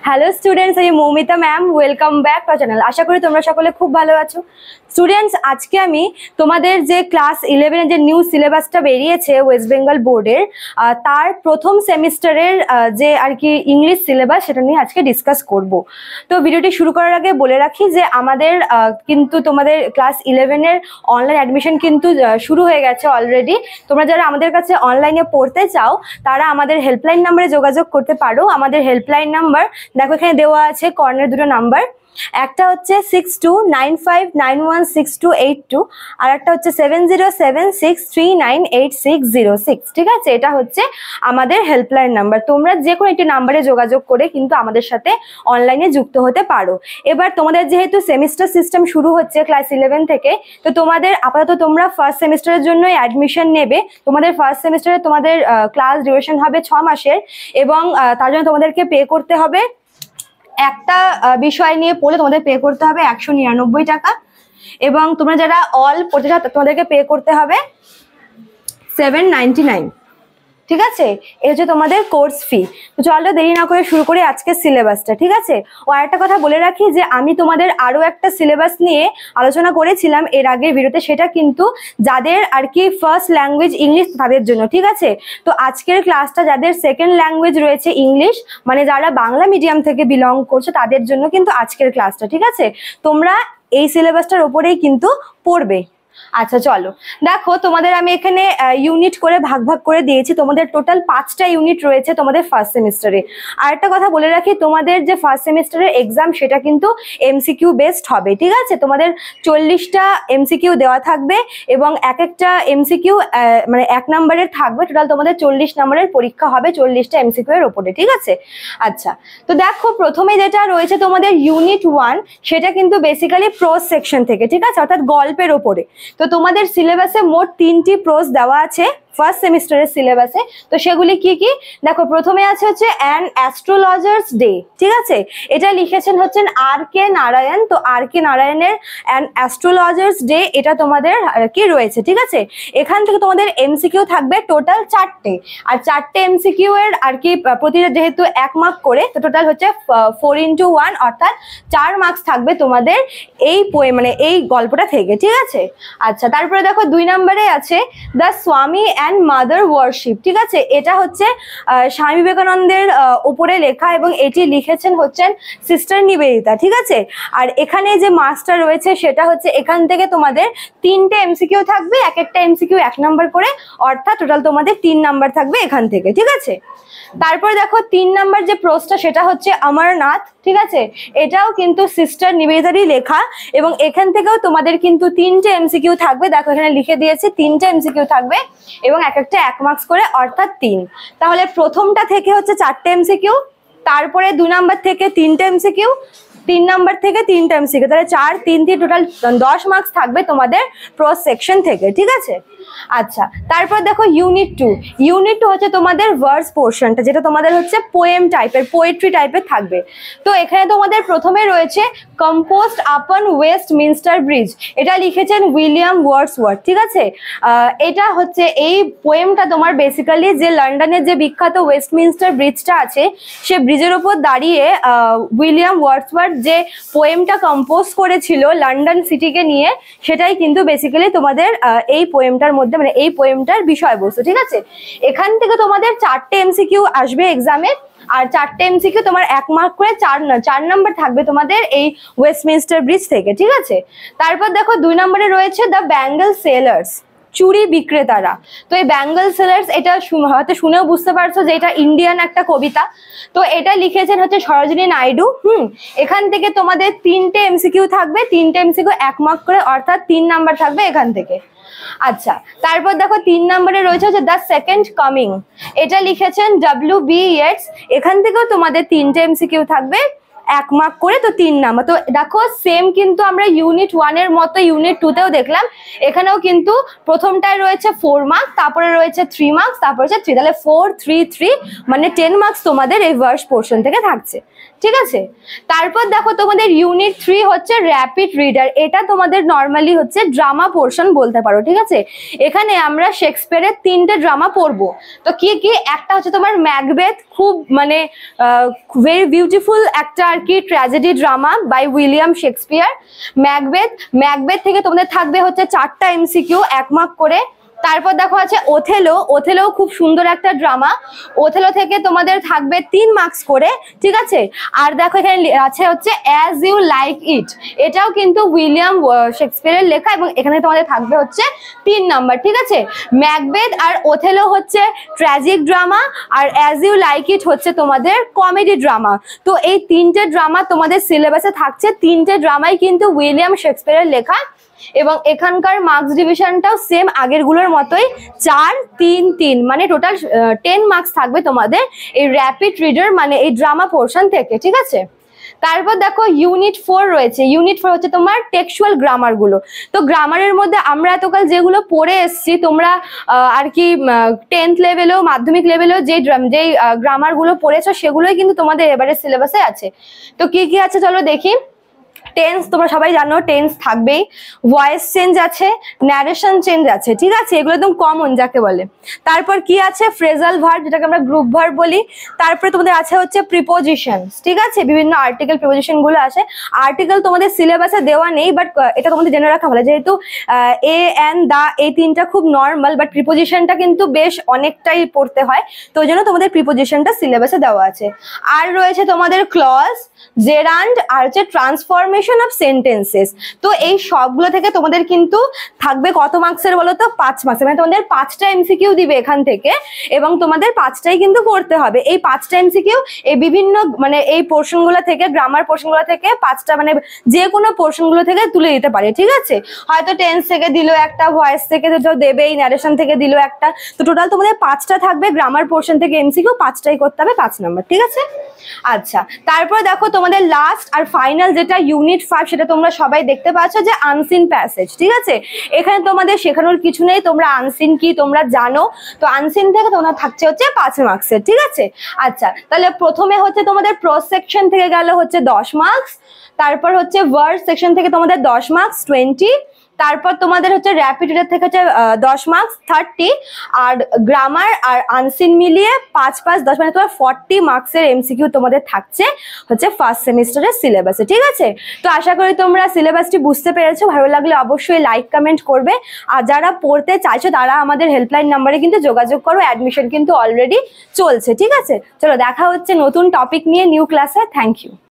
Hello students, আমি Moumita ma'am. Welcome back to channel. আশা করি তোমরা সকলে খুব ভালো আছো। স্টুডেন্টস, আজকে আমি তোমাদের যে ক্লাস 11-এর যে নিউ সিলেবাসটা বেরিয়েছে ওয়েস্ট বেঙ্গল বোর্ডের, তার প্রথম সেমিস্টারের যে আর কি ইংলিশ সিলেবাস, সেটা নিয়ে আজকে ডিসকাস করব। তো ভিডিওটি শুরু করার আগে বলে রাখি যে আমাদের কিন্তু তোমাদের ক্লাস 11-এর অনলাইন অ্যাডমিশন কিন্তু শুরু হয়ে গেছে অলরেডি। তোমরা যারা আমাদের কাছে অনলাইনে পড়তে চাও তারা আমাদের হেল্পলাইন নাম্বারে যোগাযোগ করতে পারো। আমাদের হেল্পলাইন নাম্বার দেখো এখানে দেওয়া আছে, কর্নার দুটো নাম্বার। একটা হচ্ছে 6295916282, আর একটা হচ্ছে 7076398606। ঠিক আছে, এটা হচ্ছে আমাদের হেল্পলাইন নাম্বার। তোমরা যে কোনো একটি নাম্বারে যোগাযোগ করে কিন্তু আমাদের সাথে অনলাইনে যুক্ত হতে পারো। এবার তোমাদের যেহেতু সেমিস্টার সিস্টেম শুরু হচ্ছে ক্লাস 11 থেকে, তো তোমাদের আপাতত তোমরা ফার্স্ট সেমিস্টারের জন্য অ্যাডমিশন নেবে। তোমাদের ফার্স্ট সেমিস্টারে তোমাদের ক্লাস ডিউরেশন হবে 6 মাসের, এবং তার জন্য তোমাদেরকে পে করতে হবে, একটা বিষয় নিয়ে পড়লে তোমাদের পে করতে হবে 199 টাকা, এবং তোমরা যারা অল পড়তে চাও তোমাদেরকে পে করতে হবে 799। ঠিক আছে, এই হচ্ছে তোমাদের কোর্স ফি। তো চলো দেরি না করে শুরু করি আজকে সিলেবাসটা। ঠিক আছে, ও আরেকটা কথা বলে রাখি যে আমি তোমাদের আরো একটা সিলেবাস নিয়ে আলোচনা করেছিলাম এর আগের ভিডিওতে, সেটা কিন্তু যাদের আর কি ফার্স্ট ল্যাঙ্গুয়েজ ইংলিশ তাদের জন্য। ঠিক আছে, তো আজকের ক্লাসটা যাদের সেকেন্ড ল্যাঙ্গুয়েজ রয়েছে ইংলিশ, মানে যারা বাংলা মিডিয়াম থেকে বিলং করছে তাদের জন্য কিন্তু আজকের ক্লাসটা। ঠিক আছে, তোমরা এই সিলেবাসটার ওপরেই কিন্তু পড়বে। আচ্ছা চলো দেখো, তোমাদের আমি এখানে ইউনিট করে ভাগ ভাগ করে দিয়েছি। তোমাদের টোটাল 5টা ইউনিট রয়েছে তোমাদের ফার্স্ট সেমিস্টারে। আর একটা কথা বলে রাখি, তোমাদের যে ফার্স্ট সেমিস্টারের এক্সাম সেটা কিন্তু এমসিকিউ বেসড হবে। ঠিক আছে, তোমাদের 40টা এমসিকিউ দেওয়া থাকবে, এবং এক একটা এমসিকিউ মানে 1 নম্বরের থাকবে। টোটাল তোমাদের 40 নম্বরের পরীক্ষা হবে 40টা এমসিকিউ এর ওপরে। ঠিক আছে, আচ্ছা তো দেখো প্রথমে যেটা রয়েছে তোমাদের ইউনিট 1, সেটা কিন্তু বেসিক্যালি প্রোজ সেকশন থেকে। ঠিক আছে, অর্থাৎ গল্পের ওপরে। তো তোমাদের সিলেবাসে মোট 3টি প্রোজ দেওয়া আছে ফার্স্ট সেমিস্টারের সিলেবাসে। তো সেগুলি কি কি দেখো, প্রথমে আছে হচ্ছে অ্যান অ্যাস্ট্রোলজার্স ডে। ঠিক আছে, এটা লিখেছেন হচ্ছেন আর.কে. নারায়ণ। তো আর.কে. নারায়ণের অ্যান অ্যাস্ট্রোলজার্স ডে এটা তোমাদের কি রয়েছে। ঠিক আছে, এখান থেকে তোমাদের এমসিকিউ থাকবে টোটাল 4টে, আর 4টে এমসিকিউ এর আর কি প্রতিটা যেহেতু 1 মার্ক করে, তো টোটাল হচ্ছে 4x1, অর্থাৎ 4 মার্কস থাকবে তোমাদের এই মানে এই গল্পটা থেকে। ঠিক আছে, আচ্ছা তারপরে দেখো 2 নম্বরে আছে দ্য স্বামী অ্যান্ড মাদার ওয়ারশিপ। ঠিক আছে, এটা হচ্ছে স্বামী বিবেকানন্দের উপরে লেখা, এবং এটি লিখেছেন হচ্ছেন সিস্টার নিবেদিতা। ঠিক আছে, আর এখানে যে মার্কসটা রয়েছে সেটা হচ্ছে এখান থেকে তোমাদের 3টে এমসিকিউ থাকবে, এক একটা এমসিকিউ 1 নাম্বার করে, অর্থাৎ টোটাল তোমাদের 3 নাম্বার থাকবে এখান থেকে। ঠিক আছে, তারপর দেখো 3 নাম্বার যে প্রশ্নটা সেটা হচ্ছে অমরনাথ। ঠিক আছে, এটাও কিন্তু সিস্টার নিবেদিতারই লেখা, এবং এখান থেকেও তোমাদের কিন্তু 3টে এমসিকিউ থাকবে। দেখো এখানে লিখে দিয়েছি 3টে এমসিকিউ থাকবে, এবং এক একটা 1 মার্কস করে, অর্থাৎ 3। তাহলে প্রথমটা থেকে হচ্ছে 4টে এমসিকিউ, তারপরে 2 নাম্বার থেকে 3টে এমসিকিউ, 3 নাম্বার থেকে 3টে এমসিকিউ, তাহলে 4 3 3 টোটাল 10 মার্কস থাকবে তোমাদের প্রোজ সেকশন থেকে। ঠিক আছে, আচ্ছা তারপর দেখো ইউনিট 2। ইউনিট 2 হচ্ছে তোমাদের ভার্স পোর্শনটা, যেটা তোমাদের হচ্ছে পোয়েম টাইপের, পোয়েট্রি টাইপের থাকবে। তো এখানে তোমাদের প্রথমে রয়েছে কম্পোজড আপন ওয়েস্টমিনস্টার ব্রিজ, এটা লিখেছেন উইলিয়াম ওয়ার্ডসওয়ার্থ। ঠিক আছে, এটা হচ্ছে এই পোয়েমটা তোমার বেসিক্যালি যে লন্ডনের যে বিখ্যাত ওয়েস্টমিনস্টার ব্রিজটা আছে, সে ব্রিজের ওপর দাঁড়িয়ে উইলিয়াম ওয়ার্ডসওয়ার্থ যে পোয়েমটা কম্পোজ করেছিল লন্ডন সিটিকে নিয়ে, সেটাই কিন্তু বেসিক্যালি তোমাদের এই পোয়েমটার মধ্যে, মানে এই পোয়েমটার বিষয়বস্তু। ঠিক আছে, এখান থেকে তোমাদের 4টে এমসিকিউ আসবে এক্সামে, আর 4টে এমসিকিউ তোমার 1 মার্ক করে 4 নাম্বার থাকবে তোমাদের এই ওয়েস্টমিনস্টার ব্রিজ থেকে। ঠিক আছে, তারপর দেখো 2 নম্বরে রয়েছে দ্য ব্যাঙ্গল সেলার্স, চুড়ি বিক্রেতারা। তো এই ব্যাঙ্গল সেলার্স এটা হয়তো শুনেও বুঝতে পারছো যে এটা ইন্ডিয়ান একটা কবিতা। তো এটা লিখেছেন হচ্ছে সরোজিনী নাইডু। এখান থেকে তোমাদের 3টে এমসিকিউ থাকবে, 3টে এমসিকিউ 1 মার্ক করে, অর্থাৎ 3 নাম্বার থাকবে এখান থেকে। আচ্ছা তারপর দেখো 3 নম্বরে রয়েছে হচ্ছে দ্য সেকেন্ড কামিং, এটা লিখেছেন W.B. ইয়েটস। এখান থেকেও তোমাদের 3টে এমসিকিউ থাকবে, 1 মার্ক করে, তো 3 নাম্বার। তো দেখো সেম কিন্তু আমরা ইউনিট 1 এর মতো ইউনিট 2তেও দেখলাম, এখানেও কিন্তু প্রথমটায় রয়েছে 4 মার্কস, তারপরে রয়েছে 3 মার্কস, তারপরে হচ্ছে 3, তাহলে 4 3 3 মানে 10 মার্কস তোমাদের এই ভার্স পোর্শন থেকে থাকছে। ঠিক আছে, তারপর দেখো তোমাদের ইউনিট 3 হচ্ছে র্যাপিড রিডার, এটা তোমাদের নর্মালি হচ্ছে ড্রামা পোর্শন বলতে পারো। ঠিক আছে, এখানে আমরা শেক্সপিয়ারের 3টে ড্রামা পড়বো। তো কি কি, একটা হচ্ছে তোমার ম্যাকবেথ, খুব মানে ভেরি বিউটিফুল একটা আর কি tragedy drama by William Shakespeare. Macbeth, Macbeth থেকে তোমাদের থাকবে হচ্ছে 4টা এমসিকিউ 1 মার্ক করে। তারপর দেখো আছে ওথেলো, ওথেলো খুব সুন্দর একটা ড্রামা, ওথেলো থেকে তোমাদের থাকবে 3 মার্কস করে, ঠিক আছে। আর দেখো এখানে আছে হচ্ছে অ্যাজ ইউ লাইক ইট, এটাও কিন্তু উইলিয়াম শেক্সপিয়ারের লেখা এবং এখানে তোমাদের থাকবে হচ্ছে 3 নাম্বার, ঠিক আছে। ম্যাকবেথ আর ওথেলো হচ্ছে ট্র্যাজিক ড্রামা, আর অ্যাজ ইউ লাইক ইট হচ্ছে তোমাদের কমেডি ড্রামা। তো এই 3টে ড্রামা তোমাদের সিলেবাসে থাকছে, 3টে ড্রামাই কিন্তু উইলিয়াম শেক্সপিয়ারের লেখা এবং এখানকার মার্কস ডিভিশনটাও সেম আগের গুলোর মতোই 4 3 3, মানে টোটাল 10 মার্কস থাকবে তোমাদের এই র্যাপিড রিডার মানে এই ড্রামা পোর্শন থেকে, ঠিক আছে। তারপর দেখো ইউনিট 4 রয়েছে, ইউনিট 4 হচ্ছে তোমার টেক্সচুয়াল গ্রামার গুলো। তো গ্রামারের মধ্যে আমরা এতকাল যেগুলো পড়ে এসেছি তোমরা আর কি 10th লেভেলেও মাধ্যমিক লেভেলেও যেই গ্রামার গুলো পড়েছো সেগুলোই কিন্তু তোমাদের এবারে সিলেবাসে আছে। তো কি কি আছে চলো দেখি। টেন্স তোমরা সবাই জানো, টেন্স থাকবেই, ভয়েস চেঞ্জ আছে, ন্যারেশন চেঞ্জ আছে, ঠিক আছে, এগুলো একদম কমন যাকে বলে। তারপর কি আছে ফ্রেজাল ভার্ব, যেটাকে আমরা গ্রুপ ভার্ব বলি। তারপরে তোমাদের আছে হচ্ছে প্রিপোজিশনস, ঠিক আছে, বিভিন্ন আর্টিকেল প্রিপোজিশন গুলো আছে। আর্টিকেল তোমাদের সিলেবাসে দেওয়া নেই, বাট এটা তোমাদের জেনে রাখা ভালো, যেহেতু এ এন দা এই 3টা খুব নর্মাল, বাট প্রিপোজিশনটা কিন্তু বেশ অনেকটাই পড়তে হয়, তো ওই জন্য তোমাদের প্রিপোজিশনটা সিলেবাসে দেওয়া আছে। আর রয়েছে তোমাদের ক্লজ, জেরান্ড আর হচ্ছে ট্রান্সফরমেশন অফ সেন্টেন্সেস। তো এই সবগুলো থেকে তোমাদের কিন্তু থাকবে কত মার্কসের বলো তো? 5 মার্কসের, মানে তোমাদের 5টা এমসিকিউ দিবে এখান থেকে এবং তোমাদের 5টাই কিন্তু করতে হবে। এই 5টা এমসিকিউ এই বিভিন্ন মানে এই পোর্শনগুলো থেকে, গ্রামার পোর্শনগুলো থেকে 5টা মানে যে কোনো পোর্শনগুলো থেকে তুলে দিতে পারে, ঠিক আছে। হয়তো টেন্স থেকে দিল একটা, ভয়েস থেকে তো দেবেই, ন্যারেশন থেকে দিল একটা, তো টোটাল তোমাদের 5টা থাকবে গ্রামার পোর্শন থেকে এমসিকিউ, 5টাই করতে হবে 5 নাম্বার, ঠিক আছে। আচ্ছা, তারপর দেখো তোমাদের লাস্ট আর ফাইনাল যেটা ইউনিট 5, সেটা তোমরা সবাই দেখতে পাচ্ছ যে আনসিন প্যাসেজ, ঠিক আছে। এখানে তোমাদের শেখানোর কিছু নেই, তোমরা আনসিন কি তোমরা জানো, তো আনসিন থেকে তোমার থাকছে হচ্ছে 5 মার্কসের, ঠিক আছে। আচ্ছা, তাহলে প্রথমে হচ্ছে তোমাদের প্রোজ সেকশন থেকে গেল হচ্ছে 10 মার্কস, তারপর হচ্ছে ভার্স সেকশন থেকে তোমাদের 10 মার্কস 20, তারপর তোমাদের হচ্ছে র্যাপিড রিডার থেকে হচ্ছে 10 মার্কস 30, আর গ্রামার আর আনসিন মিলিয়ে 5 5 10, মানে তোমার 40 মার্কসের এমসিকিউ তোমাদের থাকছে হচ্ছে ফার্স্ট সেমিস্টারের সিলেবাসে, ঠিক আছে। তো আশা করি তোমরা সিলেবাসটি বুঝতে পেরেছো, ভালো লাগলে অবশ্যই লাইক কমেন্ট করবে, আর যারা পড়তে চাইছো তারা আমাদের হেল্পলাইন নাম্বারে কিন্তু যোগাযোগ করো, অ্যাডমিশন কিন্তু অলরেডি চলছে, ঠিক আছে। চলো দেখা হচ্ছে নতুন টপিক নিয়ে নিউ ক্লাসে, থ্যাংক ইউ।